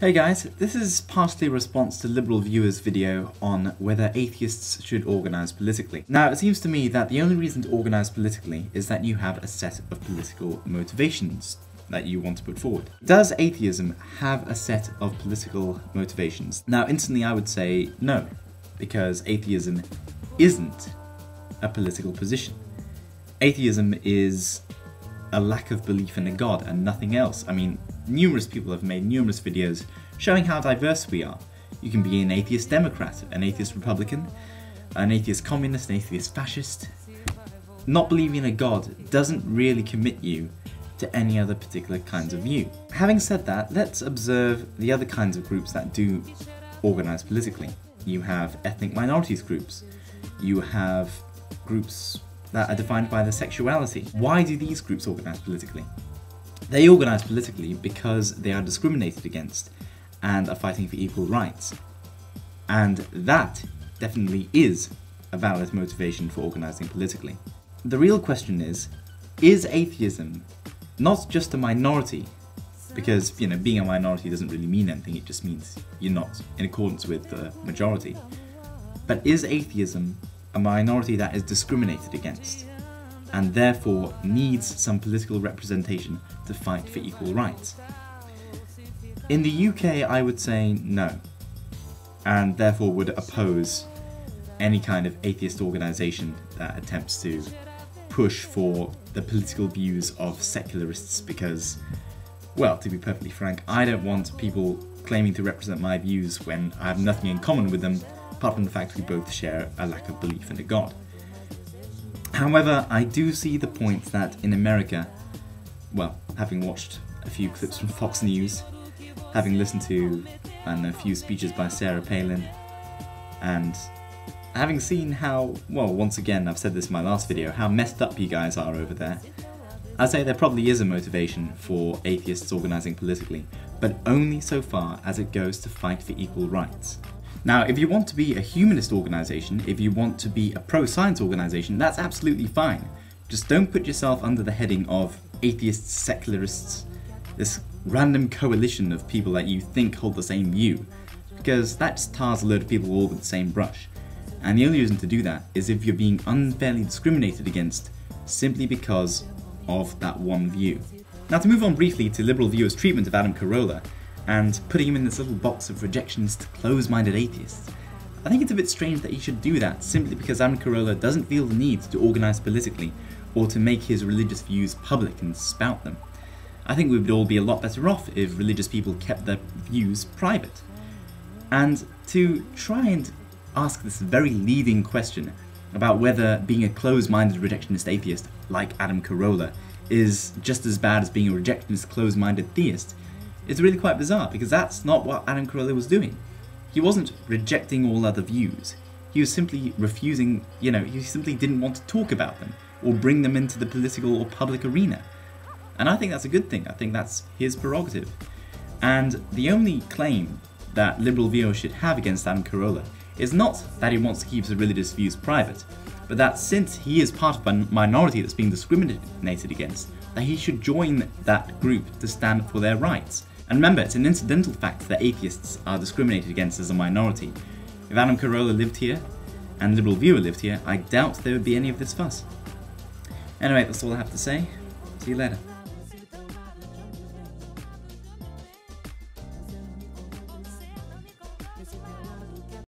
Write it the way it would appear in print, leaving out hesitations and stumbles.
Hey guys, this is partially a response to LiberalViewer's video on whether atheists should organise politically. Now, it seems to me that the only reason to organise politically is that you have a set of political motivations that you want to put forward. Does atheism have a set of political motivations? Now, instantly I would say no, because atheism isn't a political position. Atheism is a lack of belief in a god and nothing else. I mean, numerous people have made numerous videos showing how diverse we are. You can be an atheist Democrat, an atheist Republican, an atheist communist, an atheist fascist. Not believing in a god doesn't really commit you to any other particular kinds of view. Having said that, let's observe the other kinds of groups that do organise politically. You have ethnic minorities groups. You have groups that are defined by their sexuality. Why do these groups organise politically? They organise politically because they are discriminated against and are fighting for equal rights. And that definitely is a valid motivation for organising politically. The real question is atheism not just a minority? Because, being a minority doesn't really mean anything, it just means you're not in accordance with the majority. But is atheism a minority that is discriminated against, and therefore needs some political representation to fight for equal rights? In the UK, I would say no, and therefore would oppose any kind of atheist organisation that attempts to push for the political views of secularists because, well, to be perfectly frank, I don't want people claiming to represent my views when I have nothing in common with them apart from the fact we both share a lack of belief in a god. However, I do see the point that in America, well, having watched a few clips from Fox News, having listened to a few speeches by Sarah Palin, and having seen how, well, once again, I've said this in my last video, how messed up you guys are over there, I'd say there probably is a motivation for atheists organising politically, but only so far as it goes to fight for equal rights. Now, if you want to be a humanist organisation, if you want to be a pro-science organisation, that's absolutely fine. Just don't put yourself under the heading of atheists, secularists, this random coalition of people that you think hold the same view, because that just tars a load of people all with the same brush. And the only reason to do that is if you're being unfairly discriminated against simply because of that one view. Now, to move on briefly to LiberalViewer's treatment of Adam Carolla, and putting him in this little box of rejectionist, close-minded atheists. I think it's a bit strange that he should do that simply because Adam Carolla doesn't feel the need to organise politically or to make his religious views public and spout them. I think we would all be a lot better off if religious people kept their views private. And to try and ask this very leading question about whether being a close-minded rejectionist atheist like Adam Carolla is just as bad as being a rejectionist, close-minded theist is really quite bizarre, because that's not what Adam Carolla was doing. He wasn't rejecting all other views. He was simply refusing, he simply didn't want to talk about them or bring them into the political or public arena. And I think that's a good thing. I think that's his prerogative. And the only claim that LiberalViewer should have against Adam Carolla is not that he wants to keep his religious views private, but that since he is part of a minority that's being discriminated against, that he should join that group to stand for their rights. And remember, it's an incidental fact that atheists are discriminated against as a minority. If Adam Carolla lived here, and LiberalViewer lived here, I doubt there would be any of this fuss. Anyway, that's all I have to say. See you later.